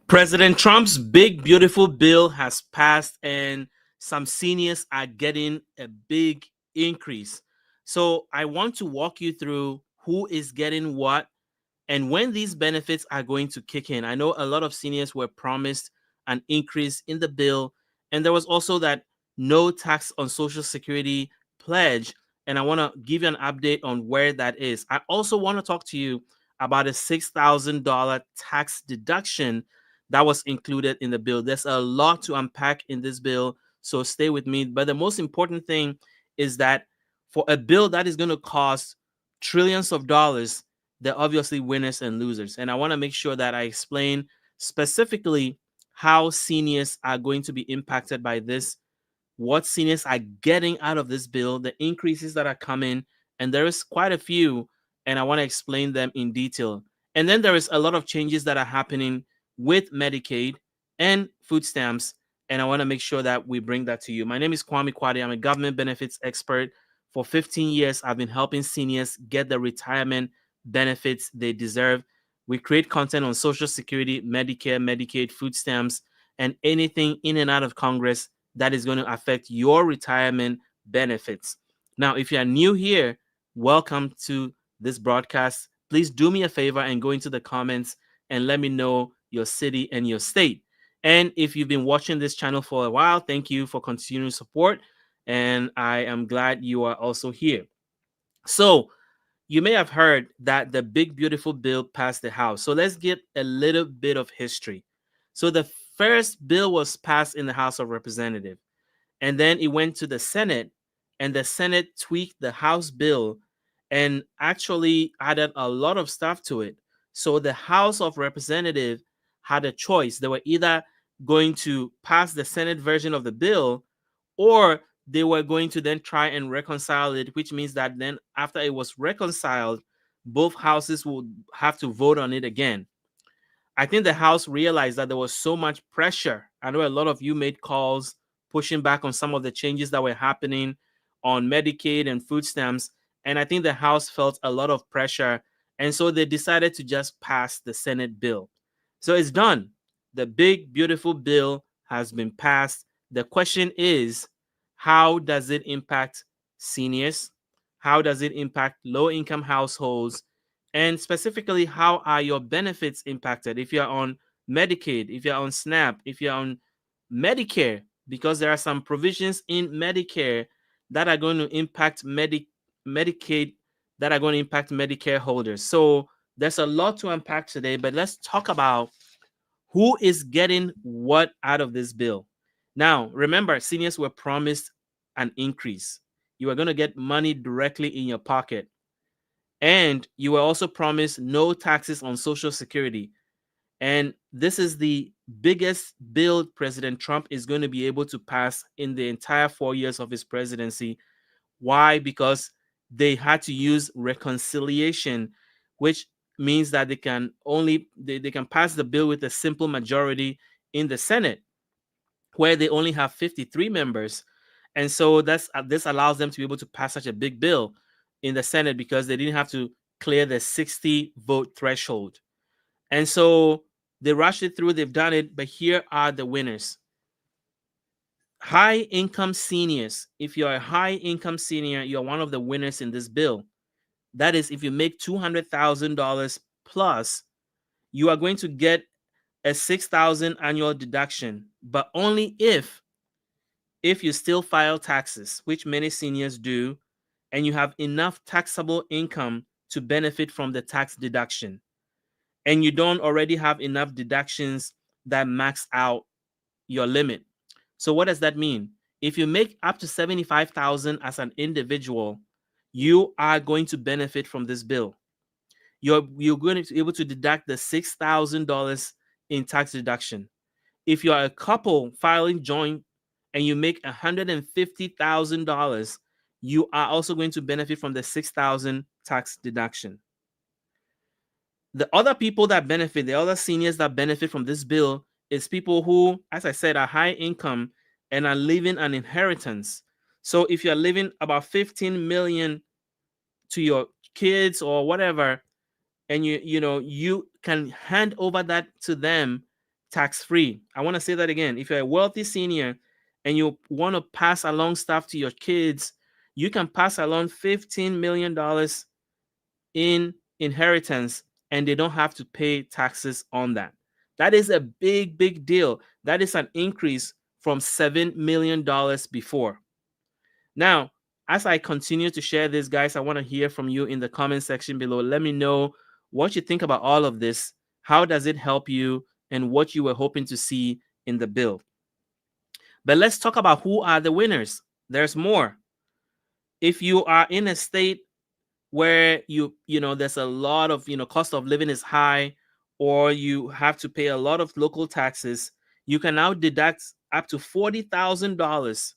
President Trump's big, beautiful bill has passed, and some seniors are getting a big increase. So, I want to walk you through who is getting what and when these benefits are going to kick in. I know a lot of seniors were promised an increase in the bill, and there was also that no tax on Social Security pledge. And I want to give you an update on where that is. I also want to talk to you about a $6,000 tax deduction that was included in the bill. There's a lot to unpack in this bill, so stay with me. But the most important thing is that for a bill that is going to cost trillions of dollars, they're obviously winners and losers. And I want to make sure that I explain specifically how seniors are going to be impacted by this, what seniors are getting out of this bill, the increases that are coming, and there is quite a few, and I want to explain them in detail. And then there is a lot of changes that are happening with Medicaid and food stamps, and I want to make sure that we bring that to you. My name is Kwame Kwade. I'm a government benefits expert. For 15 years, I've been helping seniors get the retirement benefits they deserve. We create content on Social Security, Medicare, Medicaid, food stamps, and anything in and out of Congress that is going to affect your retirement benefits. Now, if you are new here, welcome to this broadcast. Please do me a favor and go into the comments and let me know your city and your state. And if you've been watching this channel for a while, thank you for continuing support. And I am glad you are also here. So, you may have heard that the big, beautiful bill passed the House. So, let's get a little bit of history. So, the first bill was passed in the House of Representatives, and then it went to the Senate, and the Senate tweaked the House bill and actually added a lot of stuff to it. So the House of Representatives had a choice. They were either going to pass the Senate version of the bill, or they were going to then try and reconcile it, which means that then after it was reconciled, both houses would have to vote on it again. I think the House realized that there was so much pressure. I know a lot of you made calls pushing back on some of the changes that were happening on Medicaid and food stamps. And I think the House felt a lot of pressure. And so they decided to just pass the Senate bill. So it's done. The big, beautiful bill has been passed. The question is, how does it impact seniors? How does it impact low income households? And specifically, how are your benefits impacted? If you're on Medicaid, if you're on SNAP, if you're on Medicare, because there are some provisions in Medicare that are going to impact Medicaid, that are going to impact Medicare holders. So there's a lot to unpack today, but let's talk about who is getting what out of this bill. Now, remember, seniors were promised an increase. You are going to get money directly in your pocket. And you were also promised no taxes on Social Security. And this is the biggest bill President Trump is going to be able to pass in the entire 4 years of his presidency. Why? Because they had to use reconciliation, which means that they can pass the bill with a simple majority in the Senate, where they only have 53 members. And so this allows them to be able to pass such a big bill in the Senate because they didn't have to clear the 60 vote threshold. And so they rushed it through, they've done it, but here are the winners. High income seniors. If you're a high income senior, you're one of the winners in this bill. That is, if you make $200,000 plus, you are going to get a $6,000 annual deduction, but only if you still file taxes, which many seniors do, and you have enough taxable income to benefit from the tax deduction, and you don't already have enough deductions that max out your limit. So what does that mean? If you make up to $75,000 as an individual, you are going to benefit from this bill. You're going to be able to deduct the $6,000 in tax deduction. If you are a couple filing joint and you make $150,000, you are also going to benefit from the $6,000 tax deduction. The other people that benefit, the other seniors that benefit from this bill is people who, as I said, are high income and are leaving an inheritance. So if you're leaving about 15 million to your kids or whatever, and you can hand over that to them, tax-free. I want to say that again. If you're a wealthy senior and you want to pass along stuff to your kids, you can pass along $15 million in inheritance and they don't have to pay taxes on that. That is a big, big deal. That is an increase from $7 million before. Now, as I continue to share this, guys, I want to hear from you in the comment section below. Let me know what you think about all of this. How does it help you and what you were hoping to see in the bill? But let's talk about who are the winners. There's more. If you are in a state where there's a lot of cost of living is high, or you have to pay a lot of local taxes, you can now deduct up to $40,000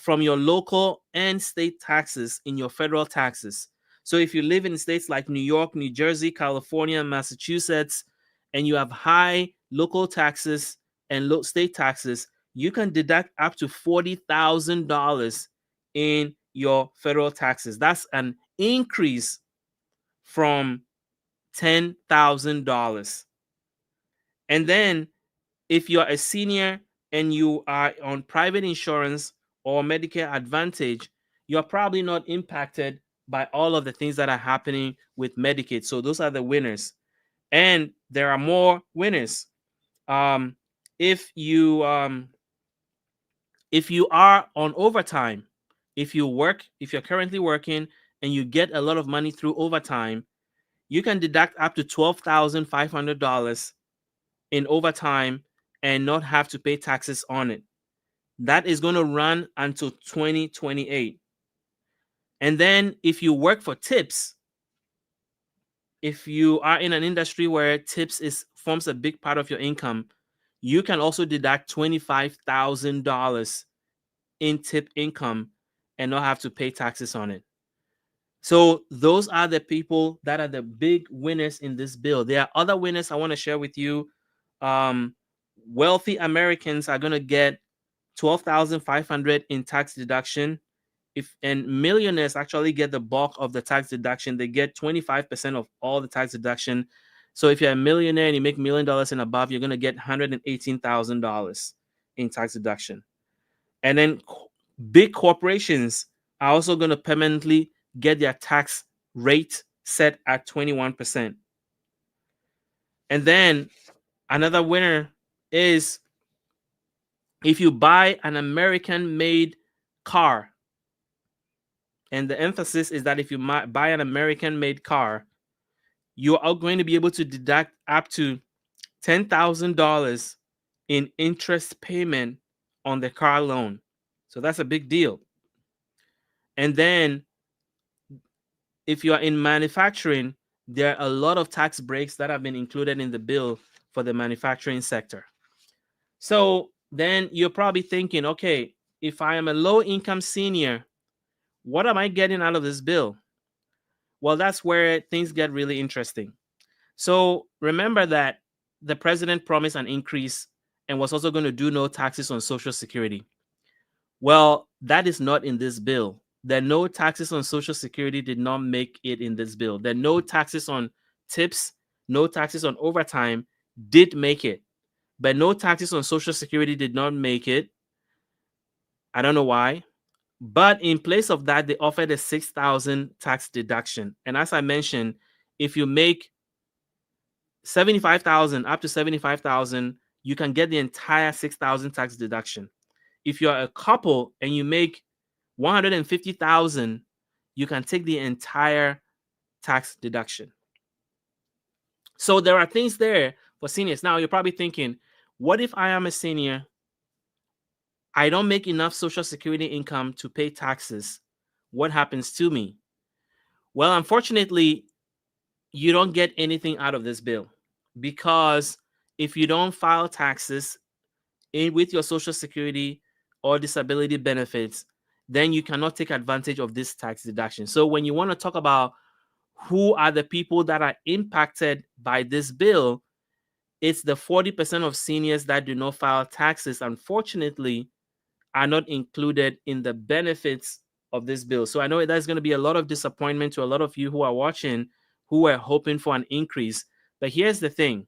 from your local and state taxes in your federal taxes. So if you live in states like New York, New Jersey, California, Massachusetts, and you have high local taxes and low state taxes, you can deduct up to $40,000 in your federal taxes. That's an increase from $10,000. And then if you're a senior and you are on private insurance or Medicare Advantage, you're probably not impacted by all of the things that are happening with Medicaid. So those are the winners. And there are more winners. If you are on overtime, if you're currently working and you get a lot of money through overtime, you can deduct up to $12,500 in overtime and not have to pay taxes on it. That is going to run until 2028. And then if you work for tips, if you are in an industry where tips forms a big part of your income, you can also deduct $25,000 in tip income and not have to pay taxes on it. So those are the people that are the big winners in this bill. There are other winners I want to share with you. Wealthy Americans are going to get $12,500 in tax deduction. And millionaires actually get the bulk of the tax deduction. They get 25% of all the tax deduction. So if you're a millionaire and you make $1 million and above, you're going to get $118,000 in tax deduction. And then big corporations are also going to permanently get their tax rate set at 21%. And then another winner is if you buy an American-made car. And the emphasis is that if you buy an American-made car, you are going to be able to deduct up to $10,000 in interest payment on the car loan. So that's a big deal. And then if you are in manufacturing, there are a lot of tax breaks that have been included in the bill for the manufacturing sector. So then you're probably thinking, okay, if I am a low-income senior, what am I getting out of this bill? Well, that's where things get really interesting. So remember that the president promised an increase and was also going to do no taxes on Social Security. Well, that is not in this bill. The no taxes on Social Security did not make it in this bill. The no taxes on tips, no taxes on overtime did make it. But no taxes on Social Security did not make it. I don't know why. But in place of that, they offered a $6,000 tax deduction. And as I mentioned, if you make $75,000 up to $75,000, you can get the entire $6,000 tax deduction. If you're a couple and you make $150,000, you can take the entire tax deduction. So there are things there for seniors. Now you're probably thinking, what if I am a senior? I don't make enough Social Security income to pay taxes. What happens to me? Well, unfortunately, you don't get anything out of this bill, because if you don't file taxes with your Social Security or disability benefits, then you cannot take advantage of this tax deduction. So when you want to talk about who are the people that are impacted by this bill, it's the 40% of seniors that do not file taxes, unfortunately, are not included in the benefits of this bill. So I know there's going to be a lot of disappointment to a lot of you who are watching, who are hoping for an increase. But here's the thing.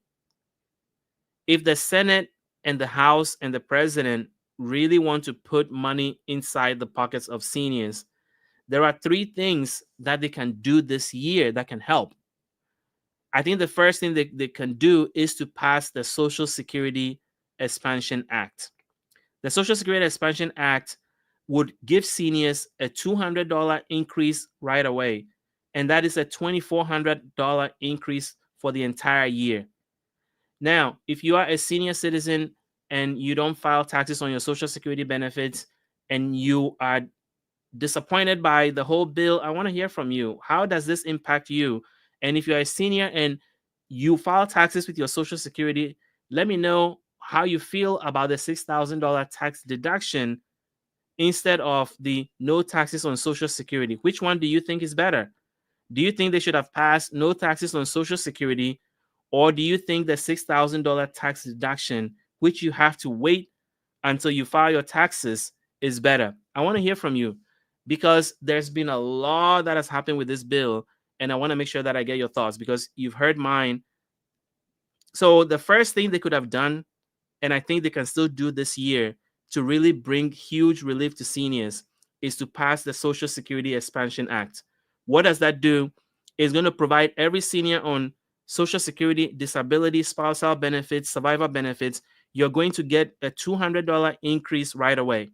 If the Senate and the House and the President really want to put money inside the pockets of seniors, there are three things that they can do this year that can help. I think the first thing they can do is to pass the Social Security Expansion Act. The Social Security Expansion Act would give seniors a $200 increase right away, and that is a $2,400 increase for the entire year. Now, if you are a senior citizen and you don't file taxes on your Social Security benefits and you are disappointed by the whole bill, I want to hear from you. How does this impact you? And if you're a senior and you file taxes with your Social Security, let me know how you feel about the $6,000 tax deduction instead of the no taxes on Social Security. Which one do you think is better? Do you think they should have passed no taxes on Social Security, or do you think the $6,000 tax deduction, which you have to wait until you file your taxes, is better? I want to hear from you because there's been a lot that has happened with this bill, and I want to make sure that I get your thoughts because you've heard mine. So the first thing they could have done, and I think they can still do this year to really bring huge relief to seniors, is to pass the Social Security Expansion Act. What does that do? It's going to provide every senior on Social Security, disability, spousal benefits, survivor benefits, you're going to get a $200 increase right away.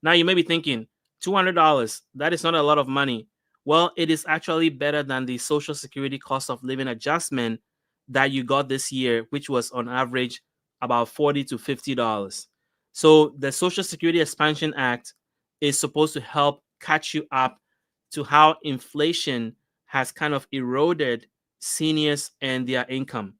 Now you may be thinking, $200, that is not a lot of money. Well, it is actually better than the Social Security cost of living adjustment that you got this year, which was on average about $40 to $50. So the Social Security Expansion Act is supposed to help catch you up to how inflation has kind of eroded seniors and their income.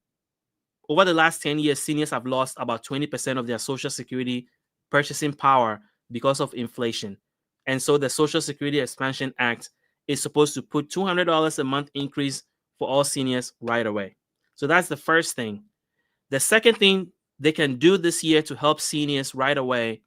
Over the last 10 years, seniors have lost about 20% of their Social Security purchasing power because of inflation. And so the Social Security Expansion Act is supposed to put $200 a month increase for all seniors right away. So that's the first thing. The second thing they can do this year to help seniors right away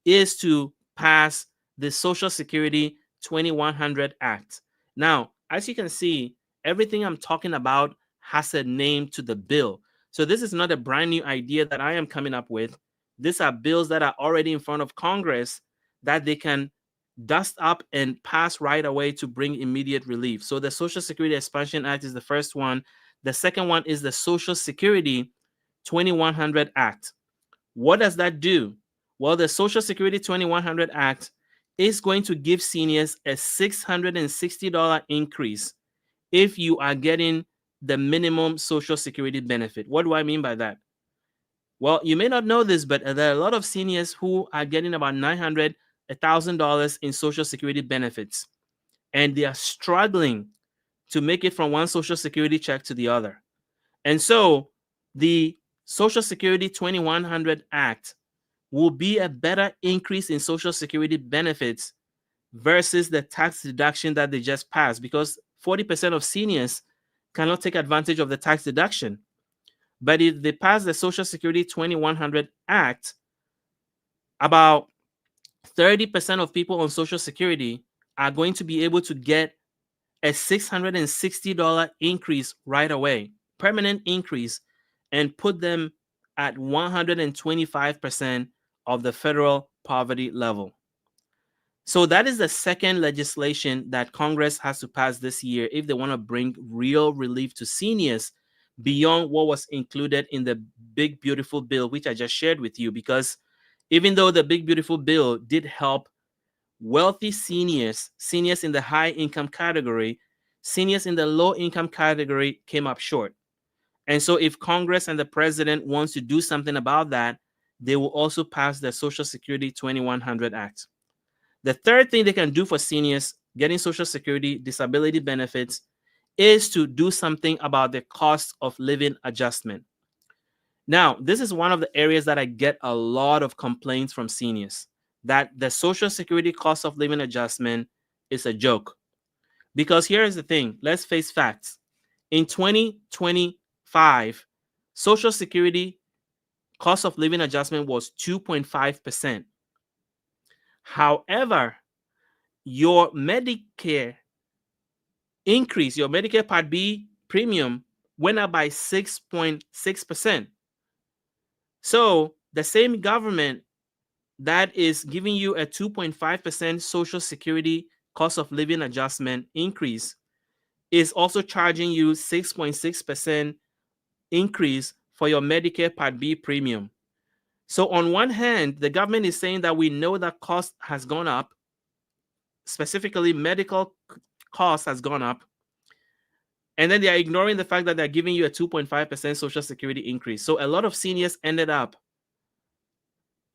is to pass the Social Security 2100 Act. Now, as you can see, everything I'm talking about has a name to the bill. So this is not a brand new idea that I am coming up with. These are bills that are already in front of Congress that they can dust up and pass right away to bring immediate relief. So the Social Security Expansion Act is the first one. The second one is the Social Security 2100 Act. What does that do? Well, the Social Security 2100 Act is going to give seniors a $660 increase if you are getting the minimum Social Security benefit. What do I mean by that? Well, you may not know this, but there are a lot of seniors who are getting about $900, $1,000 in Social Security benefits, and they are struggling to make it from one Social Security check to the other. And so the Social Security 2100 Act will be a better increase in Social Security benefits versus the tax deduction that they just passed, because 40% of seniors cannot take advantage of the tax deduction. But if they pass the Social Security 2100 Act, about 30% of people on Social Security are going to be able to get a $660 increase right away, permanent increase, and put them at 125% of the federal poverty level. So that is the second legislation that Congress has to pass this year if they want to bring real relief to seniors beyond what was included in the Big Beautiful Bill, which I just shared with you. Because even though the Big Beautiful Bill did help wealthy seniors, seniors in the high income category, seniors in the low income category came up short. And so if Congress and the president wants to do something about that, they will also pass the Social Security 2100 Act. The third thing they can do for seniors getting Social Security disability benefits is to do something about the cost of living adjustment. Now, this is one of the areas that I get a lot of complaints from seniors, that the Social Security cost of living adjustment is a joke. Because here's the thing, let's face facts. In 2025, Social Security cost of living adjustment was 2.5%. However, your Medicare increase, your Medicare Part B premium went up by 6.6%. So the same government that is giving you a 2.5% Social Security cost of living adjustment increase is also charging you 6.6% increase for your Medicare Part B premium. So on one hand, the government is saying that we know that cost has gone up, specifically medical cost has gone up, and then they are ignoring the fact that they're giving you a 2.5% Social Security increase. So a lot of seniors ended up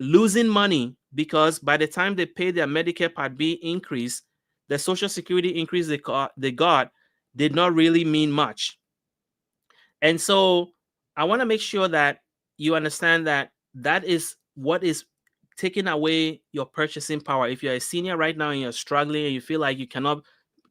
losing money because by the time they pay their Medicare Part B increase, the Social Security increase they got did not really mean much. And so I want to make sure that you understand that that is what is taking away your purchasing power. If you're a senior right now and you're struggling and you feel like you cannot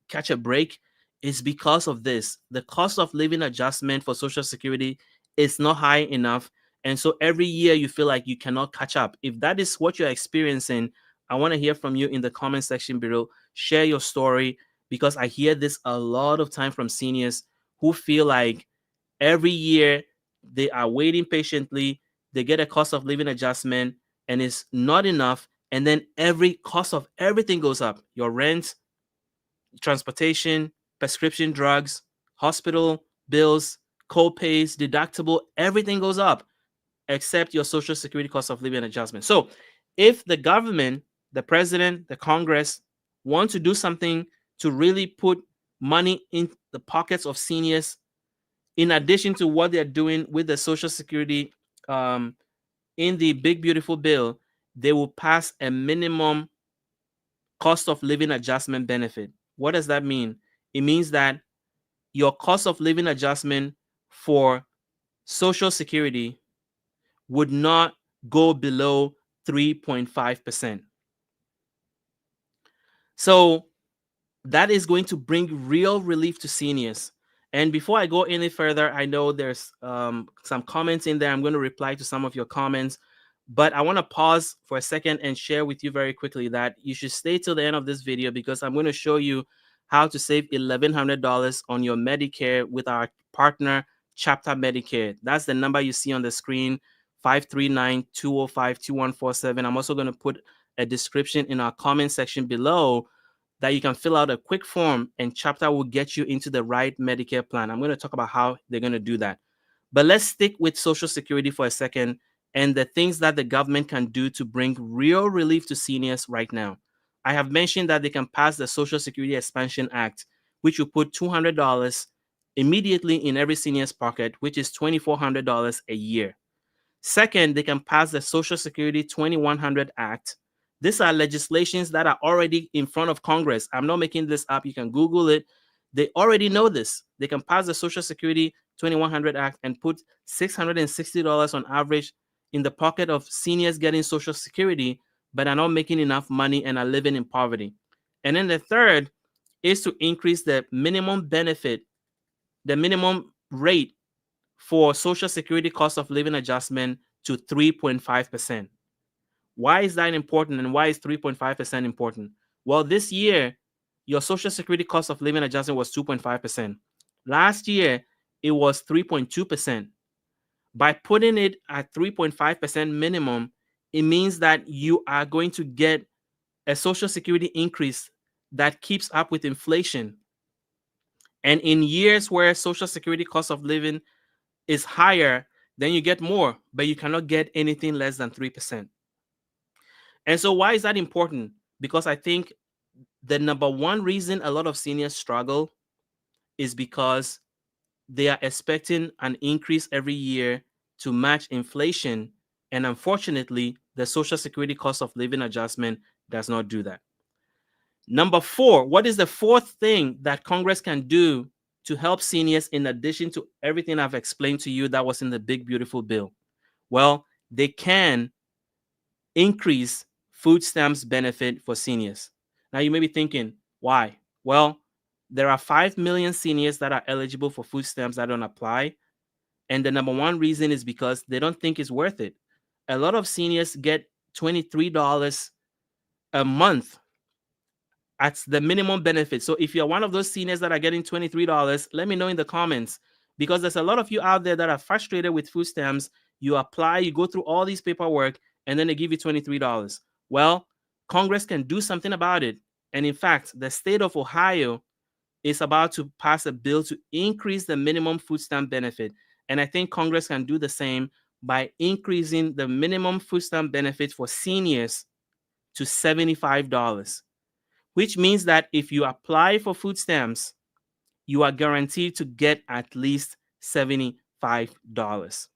catch a break, it's because of this. The cost of living adjustment for Social Security is not high enough. And so every year you feel like you cannot catch up. If that is what you're experiencing, I want to hear from you in the comment section below. Share your story, because I hear this a lot of time from seniors who feel like every year they are waiting patiently, they get a cost of living adjustment and it's not enough. And then every cost of everything goes up: your rent, transportation, prescription drugs, hospital bills, co-pays, deductible, everything goes up except your Social Security cost of living adjustment. So if the government, the president, the Congress want to do something to really put money in the pockets of seniors, in addition to what they're doing with the Social Security in the big beautiful bill, they will pass a minimum cost of living adjustment benefit. What does that mean? It means that your cost of living adjustment for Social Security would not go below 3.5%. So that is going to bring real relief to seniors. And before I go any further, I know there's some comments in there. I'm going to reply to some of your comments, but I want to pause for a second and share with you very quickly that you should stay till the end of this video, because I'm going to show you how to save $1,100 on your Medicare with our partner, Chapter Medicare. That's the number you see on the screen, 539-205-2147. I'm also going to put a description in our comment section below that you can fill out a quick form, and Chapter will get you into the right Medicare plan. I'm going to talk about how they're going to do that. But let's stick with Social Security for a second and the things that the government can do to bring real relief to seniors right now. I have mentioned that they can pass the Social Security Expansion Act, which will put $200 immediately in every senior's pocket, which is $2,400 a year. Second, they can pass the Social Security 2100 Act. These are legislations that are already in front of Congress. I'm not making this up. You can Google it. They already know this. They can pass the Social Security 2100 Act and put $660 on average in the pocket of seniors getting Social Security, but are not making enough money and are living in poverty. And then the third is to increase the minimum benefit, the minimum rate for Social Security cost of living adjustment to 3.5%. Why is that important, and why is 3.5% important? Well, this year, your Social Security cost of living adjustment was 2.5%. Last year, it was 3.2%. By putting it at 3.5% minimum, it means that you are going to get a Social Security increase that keeps up with inflation. And in years where Social Security cost of living is higher, then you get more, but you cannot get anything less than 3%. And so why is that important? Because I think the number one reason a lot of seniors struggle is because they are expecting an increase every year to match inflation. And unfortunately, the Social Security cost of living adjustment does not do that. Number four, what is the fourth thing that Congress can do to help seniors in addition to everything I've explained to you that was in the big, beautiful bill? Well, they can increase food stamps benefit for seniors. Now, you may be thinking, why? Well, there are 5 million seniors that are eligible for food stamps that don't apply. And the number one reason is because they don't think it's worth it. A lot of seniors get $23 a month at the minimum benefit. So if you're one of those seniors that are getting $23, let me know in the comments, because there's a lot of you out there that are frustrated with food stamps. You apply, you go through all these paperwork, and then they give you $23. Well, Congress can do something about it. And in fact, the state of Ohio is about to pass a bill to increase the minimum food stamp benefit. And I think Congress can do the same by increasing the minimum food stamp benefit for seniors to $75, which means that if you apply for food stamps, you are guaranteed to get at least $75.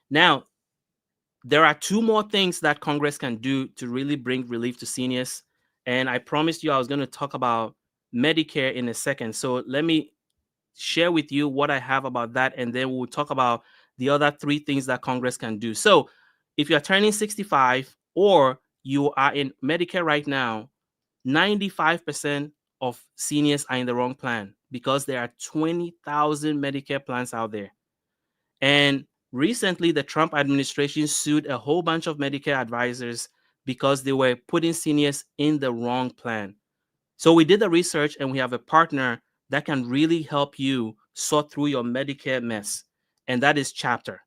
Now, there are two more things that Congress can do to really bring relief to seniors. And I promised you I was going to talk about Medicare in a second. So let me share with you what I have about that, and then we'll talk about the other three things that Congress can do. So if you're turning 65 or you are in Medicare right now, 95% of seniors are in the wrong plan because there are 20,000 Medicare plans out there. And recently, the Trump administration sued a whole bunch of Medicare advisors because they were putting seniors in the wrong plan. So we did the research, and we have a partner that can really help you sort through your Medicare mess, and that is Chapter.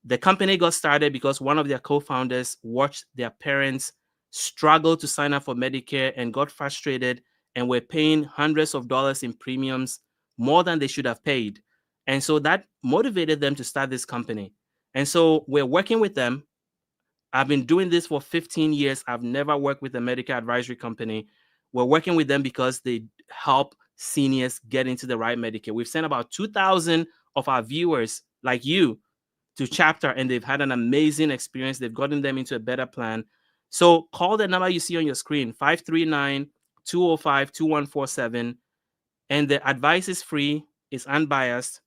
The company got started because one of their co-founders watched their parents struggle to sign up for Medicare and got frustrated and were paying hundreds of dollars in premiums, more than they should have paid. And so that motivated them to start this company. And so we're working with them. I've been doing this for 15 years. I've never worked with a Medicare advisory company. We're working with them because they help seniors get into the right Medicare. We've sent about 2,000 of our viewers, like you, to Chapter, and they've had an amazing experience. They've gotten them into a better plan. So call the number you see on your screen, 539-205-2147. And the advice is free, it's unbiased,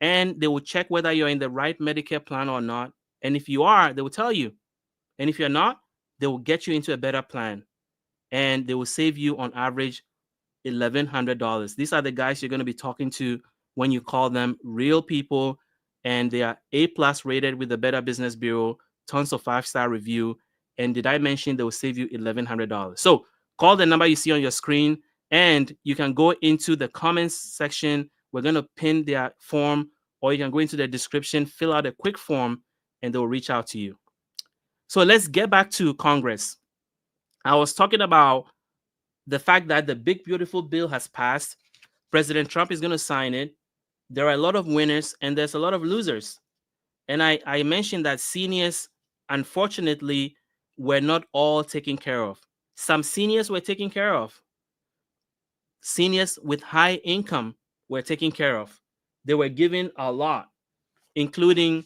and they will check whether you're in the right Medicare plan or not. And if you are, they will tell you. And if you're not, they will get you into a better plan. And they will save you on average $1,100. These are the guys you're going to be talking to when you call them, real people, and they are A+ rated with the Better Business Bureau, tons of 5-star review. And did I mention they will save you $1,100? So call the number you see on your screen, and you can go into the comments section. We're going to pin their form, or you can go into the description, fill out a quick form, and they'll reach out to you. So let's get back to Congress. I was talking about the fact that the big, beautiful bill has passed. President Trump is going to sign it. There are a lot of winners and there's a lot of losers. And I mentioned that seniors, unfortunately, were not all taken care of. Some seniors were taken care of. Seniors with high income were taken care of. They were given a lot, including,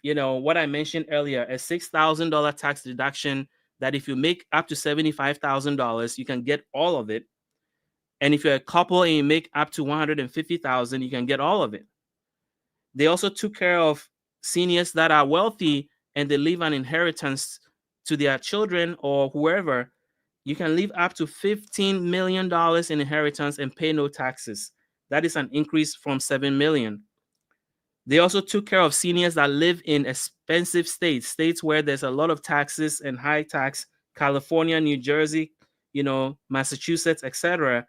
what I mentioned earlier, a $6,000 tax deduction that if you make up to $75,000, you can get all of it. And if you're a couple and you make up to $150,000, you can get all of it. They also took care of seniors that are wealthy and they leave an inheritance to their children or whoever. You can leave up to $15 million in inheritance and pay no taxes. That is an increase from $7 million. They also took care of seniors that live in expensive states where there's a lot of taxes and high tax, California, New Jersey, Massachusetts, etc.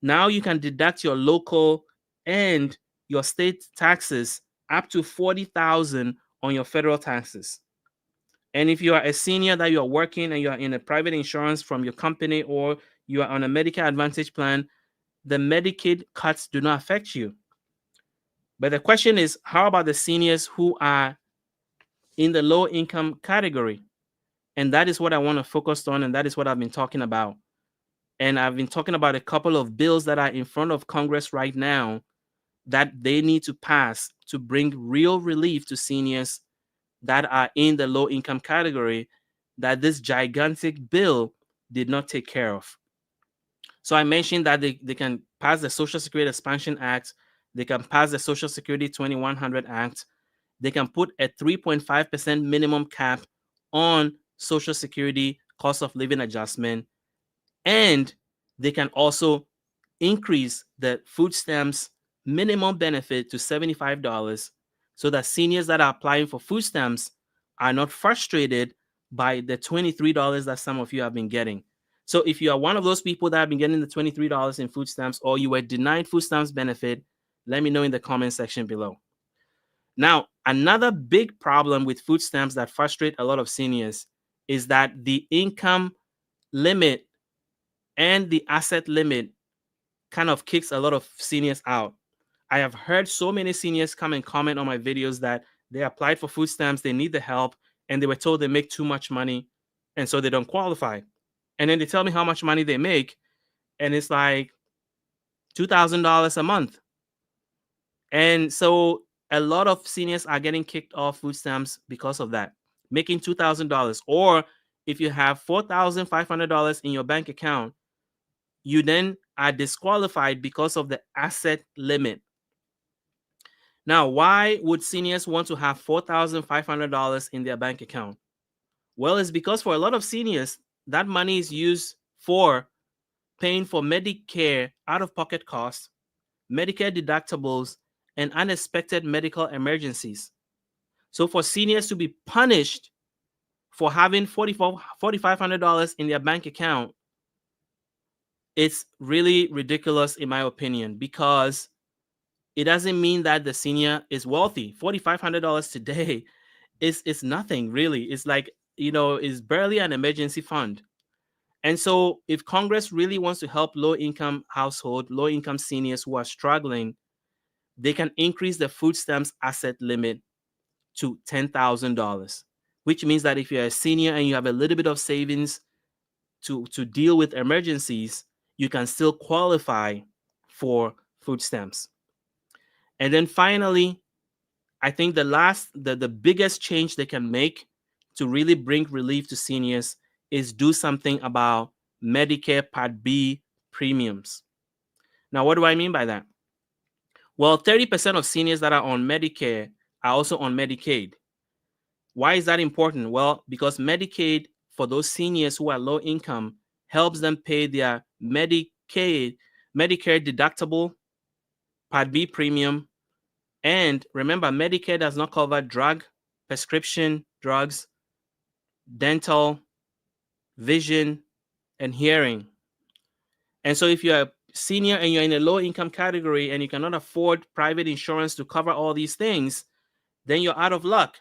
Now you can deduct your local and your state taxes up to $40,000 on your federal taxes. And if you are a senior that you are working and you are in a private insurance from your company, or you are on a Medicare Advantage plan, the Medicaid cuts do not affect you. But the question is, how about the seniors who are in the low income category? And that is what I want to focus on, and that is what I've been talking about. And I've been talking about a couple of bills that are in front of Congress right now that they need to pass to bring real relief to seniors that are in the low income category that this gigantic bill did not take care of. So I mentioned that they can pass the Social Security Expansion Act. They can pass the Social Security 2100 Act. They can put a 3.5% minimum cap on Social Security cost of living adjustment. And they can also increase the food stamps minimum benefit to $75 so that seniors that are applying for food stamps are not frustrated by the $23 that some of you have been getting. So if you are one of those people that have been getting the $23 in food stamps, or you were denied food stamps benefit, let me know in the comment section below. Now, another big problem with food stamps that frustrate a lot of seniors is that the income limit and the asset limit kind of kicks a lot of seniors out. I have heard so many seniors come and comment on my videos that they applied for food stamps, they need the help, and they were told they make too much money, and so they don't qualify. And then they tell me how much money they make, and it's like $2,000 a month. And so a lot of seniors are getting kicked off food stamps because of that, making $2,000. Or if you have $4,500 in your bank account, you then are disqualified because of the asset limit. Now, why would seniors want to have $4,500 in their bank account? Well, it's because for a lot of seniors, that money is used for paying for Medicare out-of-pocket costs, Medicare deductibles, and unexpected medical emergencies. So for seniors to be punished for having $4,500 in their bank account, it's really ridiculous in my opinion, because it doesn't mean that the senior is wealthy. $4,500 today is nothing really. It's like, it's barely an emergency fund. And so if Congress really wants to help low income seniors who are struggling, they can increase the food stamps asset limit to $10,000, which means that if you're a senior and you have a little bit of savings to deal with emergencies, you can still qualify for food stamps. And then finally, I think the biggest change they can make to really bring relief to seniors is do something about Medicare Part B premiums. Now, what do I mean by that? Well, 30% of seniors that are on Medicare are also on Medicaid. Why is that important? Well, because Medicaid, for those seniors who are low income, helps them pay their Medicare deductible, Part B premium. And remember, Medicare does not cover prescription drugs, dental, vision, and hearing. And so if you're a senior and you're in a low income category and you cannot afford private insurance to cover all these things, then you're out of luck.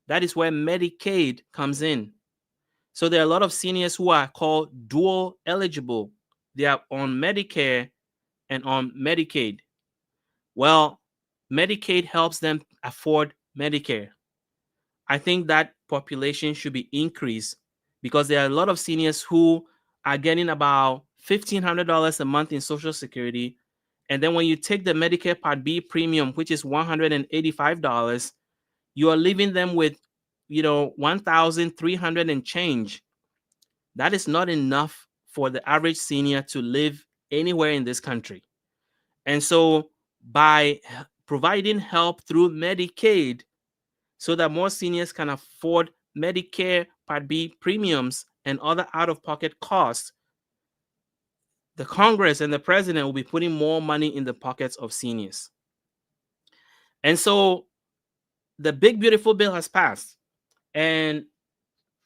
That is where Medicaid comes in. So there are a lot of seniors who are called dual eligible. They are on Medicare and on Medicaid. Well, Medicaid helps them afford Medicare. I think that population should be increased because there are a lot of seniors who are getting about $1,500 a month in Social Security. And then when you take the Medicare Part B premium, which is $185, you are leaving them with, $1,300 and change. That is not enough for the average senior to live anywhere in this country. And so by providing help through Medicaid so that more seniors can afford Medicare Part B premiums and other out-of-pocket costs, the Congress and the president will be putting more money in the pockets of seniors. And so the big, beautiful bill has passed. And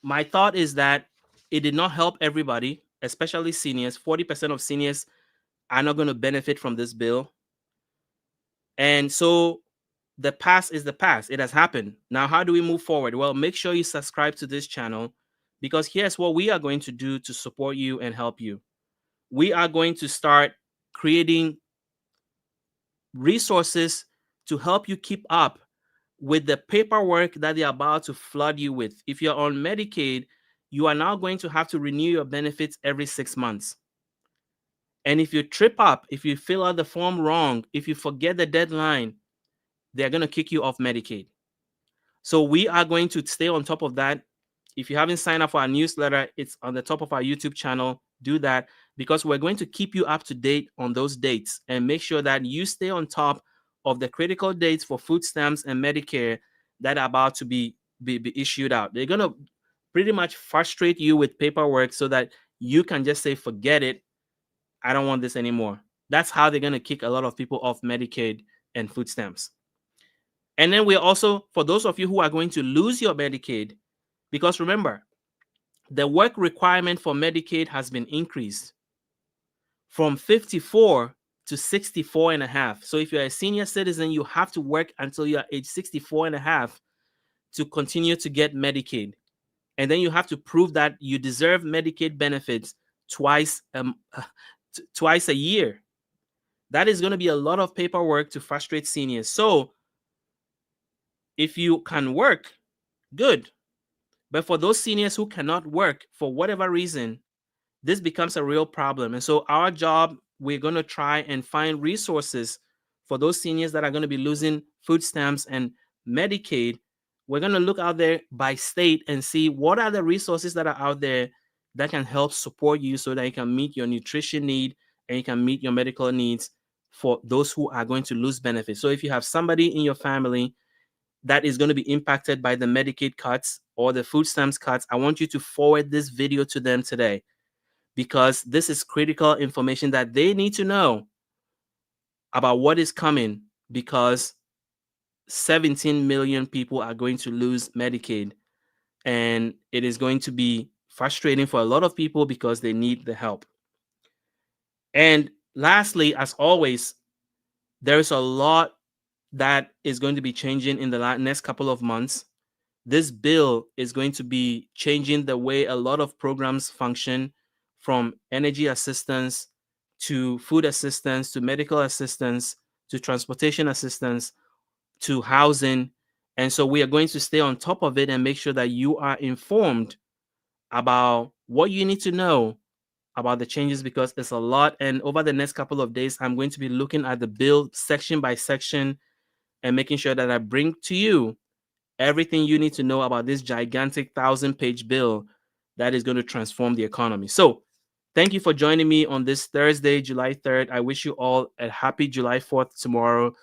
my thought is that it did not help everybody, especially seniors. 40% of seniors are not going to benefit from this bill. And so the past is the past. It has happened. Now, how do we move forward? Well, make sure you subscribe to this channel, because here's what we are going to do to support you and help you. We are going to start creating resources to help you keep up with the paperwork that they're about to flood you with. If you're on Medicaid, you are now going to have to renew your benefits every 6 months. And if you trip up, if you fill out the form wrong, if you forget the deadline, they're going to kick you off Medicaid. So we are going to stay on top of that. If you haven't signed up for our newsletter, it's on the top of our YouTube channel. Do that, because we're going to keep you up to date on those dates and make sure that you stay on top of the critical dates for food stamps and Medicare that are about to be issued out. They're going to pretty much frustrate you with paperwork so that you can just say, forget it, I don't want this anymore. That's how they're going to kick a lot of people off Medicaid and food stamps. And then we're also, for those of you who are going to lose your Medicaid, because remember, the work requirement for Medicaid has been increased from 54 to 64 and a half. So if you're a senior citizen, you have to work until you're age 64 and a half to continue to get Medicaid. And then you have to prove that you deserve Medicaid benefits twice twice a year. That is going to be a lot of paperwork to frustrate seniors. So if you can work, good. But for those seniors who cannot work for whatever reason, this becomes a real problem. And so our job, we're going to try and find resources for those seniors that are going to be losing food stamps and Medicaid. We're going to look out there by state and see what are the resources that are out there that can help support you so that you can meet your nutrition need and you can meet your medical needs for those who are going to lose benefits. So if you have somebody in your family that is going to be impacted by the Medicaid cuts or the food stamps cuts, I want you to forward this video to them today, because this is critical information that they need to know about what is coming, because 17 million people are going to lose Medicaid, and it is going to be frustrating for a lot of people because they need the help. And lastly, as always, there's a lot that is going to be changing in the next couple of months. This bill is going to be changing the way a lot of programs function, from energy assistance to food assistance to medical assistance to transportation assistance to housing. And so we are going to stay on top of it and make sure that you are informed about what you need to know about the changes, because it's a lot. And over the next couple of days, I'm going to be looking at the bill section by section and making sure that I bring to you everything you need to know about this gigantic 1,000-page bill that is going to transform the economy. So thank you for joining me on this Thursday, July 3rd. I wish you all a happy July 4th tomorrow.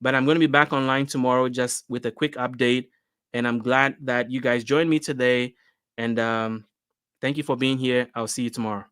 But I'm going to be back online tomorrow just with a quick update. And I'm glad that you guys joined me today. And thank you for being here. I'll see you tomorrow.